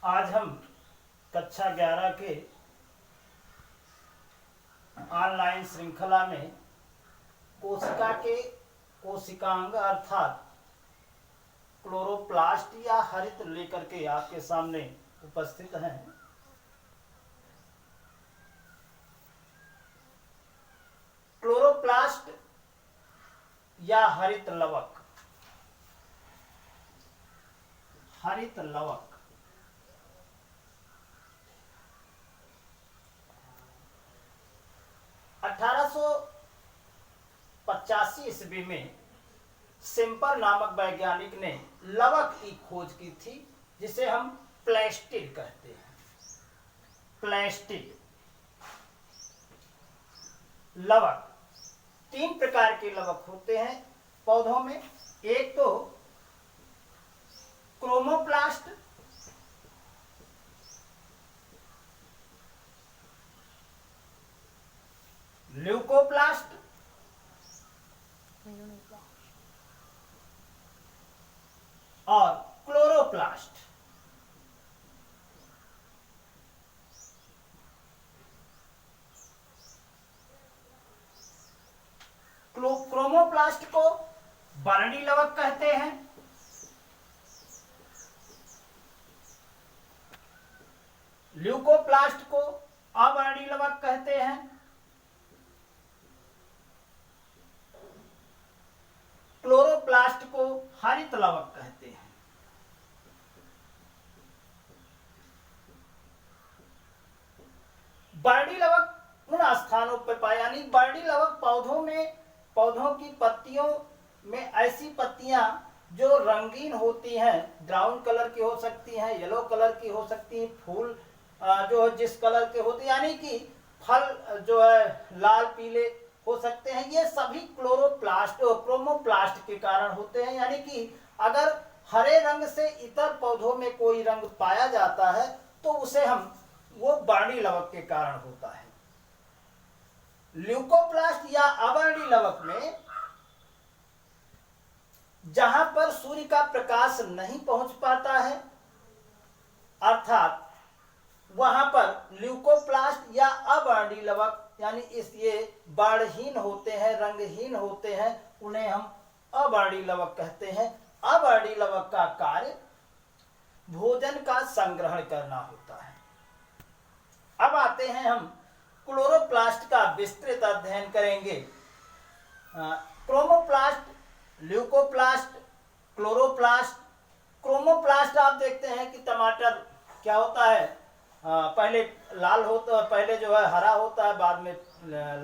आज हम कक्षा 11 के ऑनलाइन श्रृंखला में कोशिका के कोशिकांग अर्थात क्लोरोप्लास्ट या हरित लेकर के आपके सामने उपस्थित हैं। क्लोरोप्लास्ट या हरित लवक, हरित लवक 1885 ईस्वी में सिम्पर नामक वैज्ञानिक ने लवक की खोज की थी, जिसे हम प्लास्टिड कहते हैं। प्लास्टिड लवक, 3 प्रकार के लवक होते हैं पौधों में। एक तो क्रोमोप्लास्ट, ल्यूकोप्लास्ट और क्लोरोप्लास्ट। क्रोमोप्लास्ट को वर्णी लवक कहते हैं, ल्यूकोप्लास्ट को अवर्णी लवक कहते हैं, क्लोरोप्लास्ट को हरित लवक कहते हैं। वर्णी लवक उन स्थानों पर पाए, यानी वर्णी लवक पौधों की पत्तियों में ऐसी पत्तियां जो रंगीन होती हैं, ब्राउन कलर की हो सकती हैं, येलो कलर की हो सकती हैं, फूल जो जिस कलर के होते, यानी कि फल जो है लाल पीले हो सकते हैं। ये सभी क्लोरोप्लास्ट और क्रोमोप्लास्ट के कारण होते हैं। यानी कि अगर हरे रंग से इतर पौधों में कोई रंग पाया जाता है तो उसे वो वर्णी लवक के कारण होता है। ल्यूकोप्लास्ट या अवर्णी लवक में जहां पर सूर्य का प्रकाश नहीं पहुंच पाता है, अर्थात वहां पर ल्यूकोप्लास्ट या अवर्णी लवक यानी ये वर्णहीन होते हैं, रंगहीन होते हैं, उन्हें हम अवर्णी लवक कहते हैं। अवर्णी लवक का कार्य भोजन का संग्रहण करना होता है। अब आते हैं हम क्लोरोप्लास्ट का विस्तृत अध्ययन करेंगे। Chromoplast, leucoplast, chloroplast. क्रोमोप्लास्ट आप देखते हैं कि टमाटर क्या होता है, पहले लाल होता है, पहले जो है हरा होता है, बाद में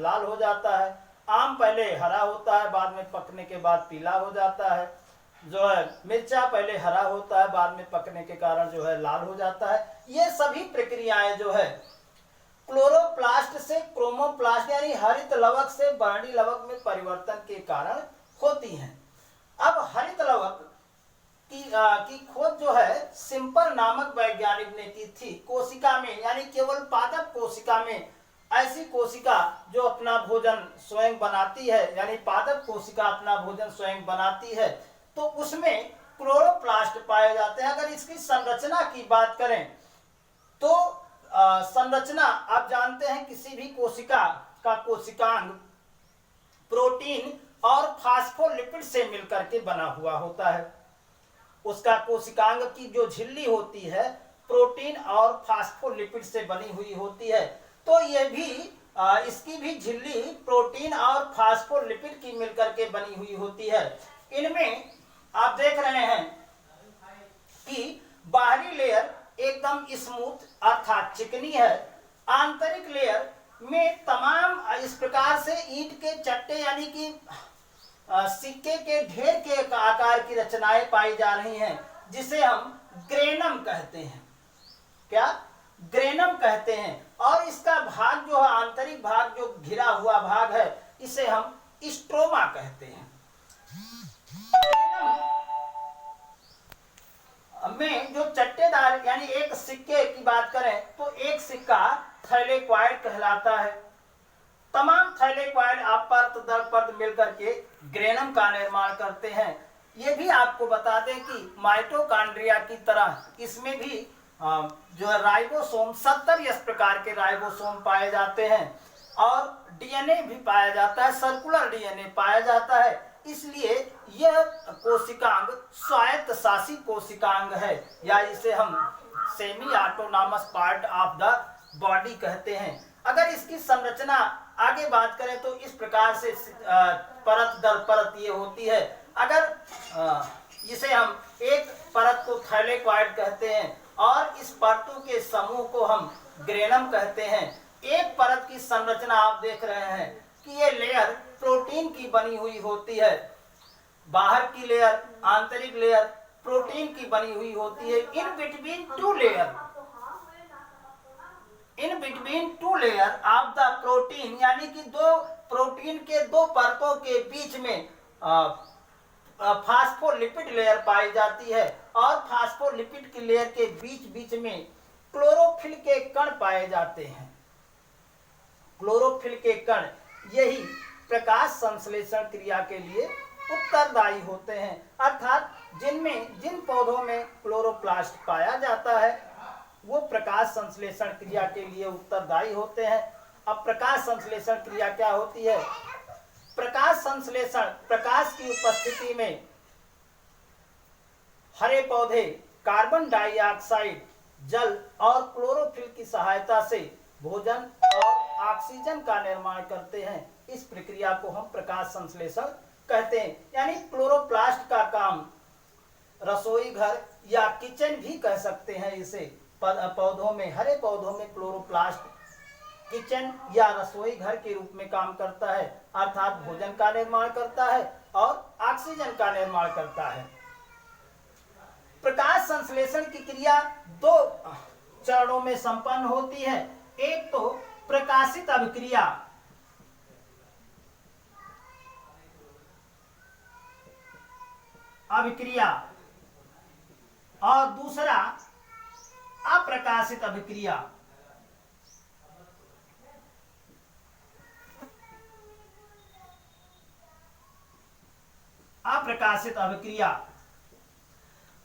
लाल हो जाता है। आम पहले हरा होता है, बाद में पकने के बाद पीला हो जाता है। जो है मिर्चा पहले हरा होता है, बाद में पकने के कारण जो है लाल हो जाता है। ये सभी प्रक्रियाएं जो है क्लोरोप्लास्ट से क्रोमोप्लास्ट यानी हरित लवक से वर्णी लवक में परिवर्तन के कारण होती हैं। अब हरित लवक की खोज जो है सिम्पर नामक वैज्ञानिक ने की थी। कोशिका में, यानी केवल पादप कोशिका में, ऐसी कोशिका जो अपना भोजन स्वयं बनाती है, यानी पादप कोशिका अपना भोजन स्वयं बनाती है, तो उसमें क्लोरोप्लास्ट पाए जाते हैं। अगर इसकी संरचना की बात करें तो संरचना आप जानते हैं किसी भी कोशिका का कोशिकांग प्रोटीन और फास्फोलिपिड से मिलकर के बना हुआ होता है। उसका कोशिकांग की जो झिल्ली होती है प्रोटीन और फास्फोलिपिड से बनी हुई होती है। तो ये भी इसकी भी झिल्ली प्रोटीन और फास्फोलिपिड की मिलकर के बनी हुई होती है। इनमें आप देख रहे हैं कि बाहरी लेयर एकदम स्मूथ अर्थात चिकनी है। आंतरिक लेयर में तमाम इस प्रकार से ईंट के चट्टे यानी कि सिक्के के ढेर के आकार की रचनाएं पाई जा रही हैं, जिसे हम ग्रेनम कहते हैं। क्या? ग्रेनम कहते हैं। और इसका भाग जो है, आंतरिक भाग जो घिरा हुआ भाग है, इसे हम स्ट्रोमा कहते हैं। में जो चट्टेदार यानी एक सिक्के की बात करें तो एक सिक्का थैलेक्वाइड कहलाता है। तमाम थैलेक्वाइड परत दर परत मिलकर के ग्रेनम का निर्माण करते हैं। ये भी आपको बता दें कि माइटोकॉन्ड्रिया की तरह इसमें भी जो है राइबोसोम 70 इस प्रकार के राइबोसोम पाए जाते हैं और डीएनए भी पाया जाता है, सर्कुलर डीएनए पाया जाता है। इसलिए यह कोशिकांग स्वायत्त शासी कोशिकांग है, या इसे हम semi autonomous part of the body कहते हैं। अगर इसकी संरचना आगे बात करें तो इस प्रकार से परत दर परत ये होती है। अगर इसे हम एक परत को थैलेकॉइड कहते हैं और इस परतों के समूह को हम ग्रेनम कहते हैं। एक परत की संरचना आप देख रहे हैं कि ये लेयर प्रोटीन की बनी हुई होती है, बाहर की लेयर, आंतरिक लेयर प्रोटीन की बनी हुई होती है। In between two layer of the protein, यानी कि दो प्रोटीन के दो परतों के बीच में फास्फोलिपिड लेयर पाई जाती है और फास्फोलिपिड की लेयर के बीच बीच में क्लोरोफिल के कण पाए जाते हैं। क्लोरोफिल के कण यही प्रकाश संश्लेषण क्रिया के लिए उत्तरदायी होते हैं, अर्थात जिन पौधों में क्लोरोप्लास्ट पाया जाता है वो प्रकाश संश्लेषण क्रिया के लिए उत्तरदायी होते हैं। अब प्रकाश संश्लेषण क्रिया क्या होती है? प्रकाश संश्लेषण, प्रकाश की उपस्थिति में हरे पौधे कार्बन डाइऑक्साइड, जल और क्लोरोफिल की सहायता से भोजन और ऑक्सीजन का निर्माण करते हैं। इस प्रक्रिया को हम प्रकाश संश्लेषण कहते हैं। यानी क्लोरोप्लास्ट का काम रसोई घर या किचन भी कह सकते हैं इसे। पौधों में, हरे पौधों में क्लोरोप्लास्ट किचन या रसोई घर के रूप में काम करता है, अर्थात भोजन का निर्माण करता है और ऑक्सीजन का निर्माण करता है। प्रकाश संश्लेषण की क्रिया दो चरणों में संपन्न होती है। एक तो प्रकाशित अभिक्रिया, और दूसरा अप्रकाशित अभिक्रिया। अप्रकाशित अभिक्रिया,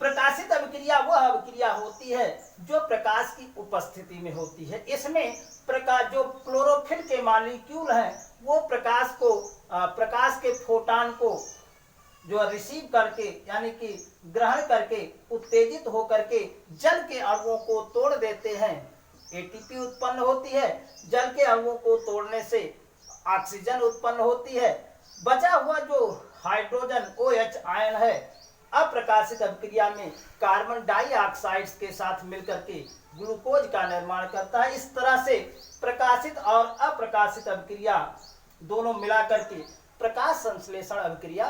प्रकाशित अभिक्रिया वह अभिक्रिया होती है जो प्रकाश की उपस्थिति में होती है। इसमें प्रकाश, जो क्लोरोफिल के मॉलिक्यूल हैं वो प्रकाश के फोटान को जो रिसीव करके, यानी कि ग्रहण करके, उत्तेजित होकर के जल के अणुओं को तोड़ देते हैं। एटीपी उत्पन्न होती है, जल के अणुओं को तोड़ने से ऑक्सीजन उत्पन्न होती है। बचा हुआ जो हाइड्रोजन OH आयन है अप्रकाशित अभिक्रिया में कार्बन डाइऑक्साइड के साथ मिलकर के ग्लूकोज का निर्माण करता है। इस तरह से प्रकाशित और अप्रकाशित अभिक्रिया दोनों मिलाकर के प्रकाश संश्लेषण अभिक्रिया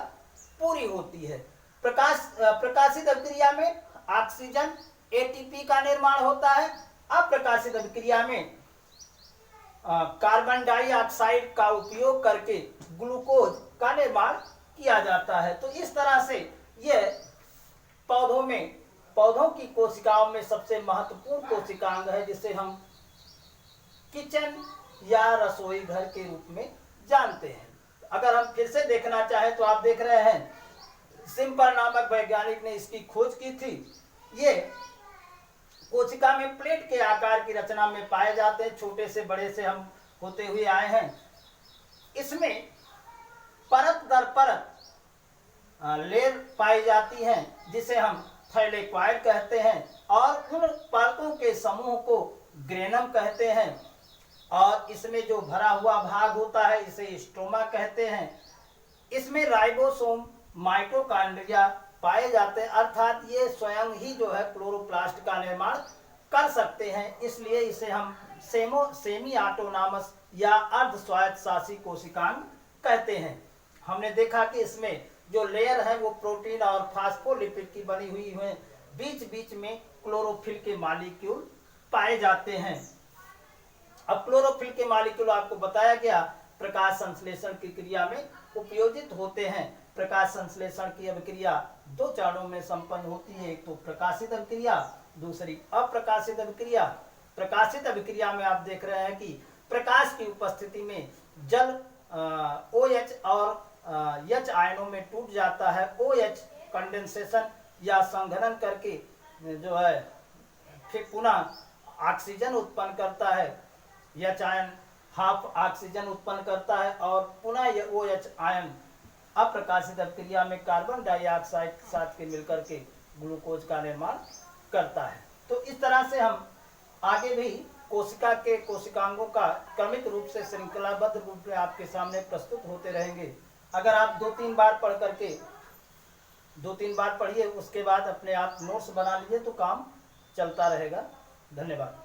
पूरी होती है। प्रकाशित अभिक्रिया में ऑक्सीजन ATP का निर्माण होता है। अप्रकाशित अभिक्रिया में कार्बन डाइऑक्साइड का उपयोग करके ग्लूकोज का निर्माण किया जाता है। तो इस तरह से यह पौधों की कोशिकाओं में सबसे महत्वपूर्ण कोशिकांग है, जिसे हम किचन या रसोई घर के रूप में जानते हैं। अगर हम फिर से देखना चाहें तो आप देख रहे हैं सिम्पर नामक वैज्ञानिक ने इसकी खोज की थी। ये कोशिका में प्लेट के आकार की रचना में पाए जाते हैं, छोटे से बड़े से हम होते हुए आए हैं। इसमें परत दर परत लेयर पाई जाती हैं जिसे हम थैलेकॉइड कहते हैं, और उन परतों के समूह को ग्रेनम कहते हैं, और इसमें जो भरा हुआ भाग होता है इसे स्ट्रोमा कहते हैं। इसमें राइबोसोम, माइटोकॉन्ड्रिया पाए जाते हैं, अर्थात ये स्वयं ही जो है क्लोरोप्लास्ट का निर्माण कर सकते हैं। इसलिए इसे हम सेमी ऑटोनॉमस या अर्ध स्वायत्त शासी कोशिकांग कहते हैं। हमने देखा कि इसमें जो लेयर है वो प्रोटीन और फास्फोलिपिड की बनी हुई है, बीच बीच में क्लोरोफिल के मॉलिक्यूल पाए जाते हैं। अब क्लोरोफिल के मॉलिक्यूल आपको बताया गया प्रकाश संश्लेषण की क्रिया में उपयोजित होते हैं। प्रकाश संश्लेषण की अभिक्रिया दो चरणों में संपन्न होती है, एक तो प्रकाशित अभिक्रिया, दूसरी अप्रकाशित अभिक्रिया। प्रकाशित अभिक्रिया में आप देख रहे हैं कि प्रकाश की उपस्थिति में जल OH और H आयनों में टूट जाता है। OH कंडेंसेशन या संघनन करके जो है फिर पुनः ऑक्सीजन उत्पन्न करता है, एच आयन हाफ ऑक्सीजन उत्पन्न करता है और पुनः वो एच आयन अप्रकाशित अभिक्रिया में कार्बन डाइऑक्साइड के साथ के मिलकर के ग्लूकोज का निर्माण करता है। तो इस तरह से हम आगे भी कोशिका के कोशिकांगों का क्रमिक रूप से श्रृंखलाबद्ध रूप में आपके सामने प्रस्तुत होते रहेंगे। अगर आप 2-3 बार पढ़ करके 2-3 बार पढ़िए, उसके बाद अपने आप नोट्स बना लीजिए तो काम चलता रहेगा। धन्यवाद।